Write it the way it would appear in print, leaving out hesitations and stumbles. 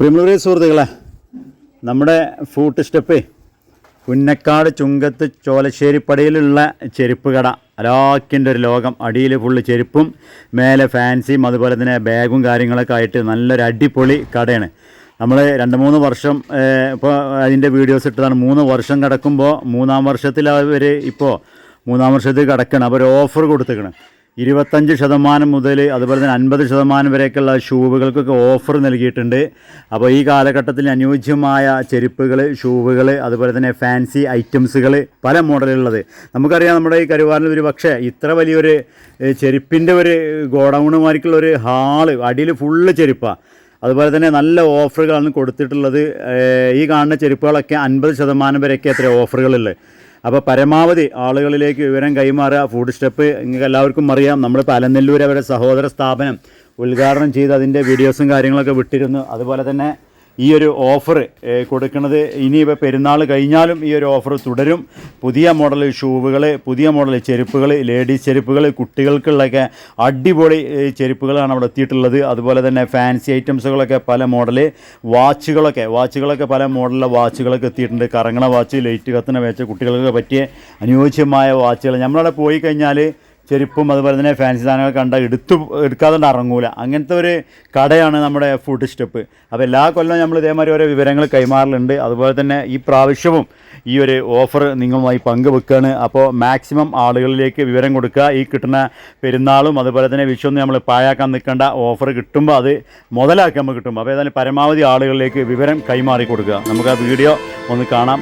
പ്രിയമുള്ളവരെ സുഹൃത്തുക്കളെ, നമ്മുടെ ഫൂട്ട് സ്റ്റെപ്പ് പുന്നക്കാട് ചുങ്കത്ത് ചോലശ്ശേരിപ്പടിയിലുള്ള ചെരുപ്പ് കട അലാക്കിൻ്റെ ഒരു ലോകം. അടിയിൽ ഫുള്ള് ചെരുപ്പും മേലെ ഫാൻസിയും അതുപോലെ തന്നെ ബാഗും കാര്യങ്ങളൊക്കെ ആയിട്ട് നല്ലൊരു അടിപൊളി കടയാണ്. നമ്മൾ 2-3 വർഷം ഇപ്പോൾ അതിൻ്റെ വീഡിയോസ് ഇട്ടതാണ്. 3 വർഷം കിടക്കുമ്പോൾ 3-ാം വർഷത്തിൽ അവർ ഇപ്പോൾ 3-ാം വർഷത്തിൽ കിടക്കണം. അപ്പോൾ ഒരു ഓഫർ കൊടുത്തേക്കണം. 25% മുതൽ അതുപോലെ തന്നെ 50% വരെയൊക്കെയുള്ള ഷൂവുകൾക്കൊക്കെ ഓഫർ നൽകിയിട്ടുണ്ട്. അപ്പോൾ ഈ കാലഘട്ടത്തിൽ അനുയോജ്യമായ ചെരുപ്പുകൾ, ഷൂവുകൾ, അതുപോലെ തന്നെ ഫാൻസി ഐറ്റംസുകൾ പല മോഡലുള്ളത്. നമുക്കറിയാം, നമ്മുടെ ഈ കരുവാറിൽ ഒരു പക്ഷേ ഇത്ര വലിയൊരു ചെരുപ്പിൻ്റെ ഒരു ഗോഡൗണുമാർക്കുള്ള ഒരു ഹാള്, അടിയിൽ ഫുള്ള് ചെരുപ്പാണ്. അതുപോലെ തന്നെ നല്ല ഓഫറുകളാണ് കൊടുത്തിട്ടുള്ളത്. ഈ കാണുന്ന ചെരുപ്പുകളൊക്കെ 50% വരെയൊക്കെ എത്ര ഓഫറുകളുള്ളത്. അപ്പോൾ പരമാവധി ആളുകളിലേക്ക് വിവരം കൈമാറുക. ഫൂട്ട് സ്റ്റെപ്പ് നിങ്ങൾക്ക് എല്ലാവർക്കും അറിയാം, നമ്മൾ അലനല്ലൂർ അവരുടെ സഹോദര സ്ഥാപനം ഉദ്ഘാടനം ചെയ്ത് അതിൻ്റെ വീഡിയോസും കാര്യങ്ങളൊക്കെ വിട്ടിരുന്നു. അതുപോലെ തന്നെ ഈ ഒരു ഓഫർ കൊടുക്കുന്നത് ഇനി ഇപ്പോൾ പെരുന്നാൾ കഴിഞ്ഞാലും ഈ ഒരു ഓഫർ തുടരും. പുതിയ മോഡൽ ഷൂവുകൾ, പുതിയ മോഡൽ ചെരുപ്പുകൾ, ലേഡീസ് ചെരുപ്പുകൾ, കുട്ടികൾക്കുള്ളൊക്കെ അടിപൊളി ചെരുപ്പുകളാണ് അവിടെ എത്തിയിട്ടുള്ളത്. അതുപോലെ തന്നെ ഫാൻസി ഐറ്റംസുകളൊക്കെ പല മോഡൽ, വാച്ചുകളൊക്കെ പല മോഡലിലെ വാച്ചുകളൊക്കെ എത്തിയിട്ടുണ്ട്. കറങ്ങണ വാച്ച്, ലൈറ്റ് കത്തുന്ന വാച്ച്, കുട്ടികൾക്ക് പറ്റിയ അനുയോജ്യമായ വാച്ചുകൾ. നമ്മളവിടെ പോയി കഴിഞ്ഞാൽ ചെരുപ്പും അതുപോലെ തന്നെ ഫാൻസി സാധനങ്ങൾ കണ്ടാൽ എടുക്കാതെ ഇറങ്ങൂല. അങ്ങനത്തെ ഒരു കടയാണ് നമ്മുടെ ഫൂട്ട് സ്റ്റെപ്പ്. അപ്പോൾ എല്ലാ കൊല്ലവും നമ്മൾ ഇതേമാതിരി ഓരോ വിവരങ്ങൾ കൈമാറലുണ്ട്. അതുപോലെ തന്നെ ഈ പ്രാവശ്യവും ഈ ഒരു ഓഫർ നിങ്ങളുമായി പങ്കുവെക്കുകയാണ്. അപ്പോൾ മാക്സിമം ആളുകളിലേക്ക് വിവരം കൊടുക്കുക. ഈ കിട്ടുന്ന പെരുന്നാളും അതുപോലെ തന്നെ വിഷുവൊന്നും നമ്മൾ പാഴാക്കാൻ നിൽക്കേണ്ട. ഓഫർ കിട്ടുമ്പോൾ അത് മുതലാക്കി നമുക്ക് കിട്ടും. അപ്പോൾ ഏതായാലും പരമാവധി ആളുകളിലേക്ക് വിവരം കൈമാറി കൊടുക്കുക. നമുക്ക് ആ വീഡിയോ ഒന്ന് കാണാം.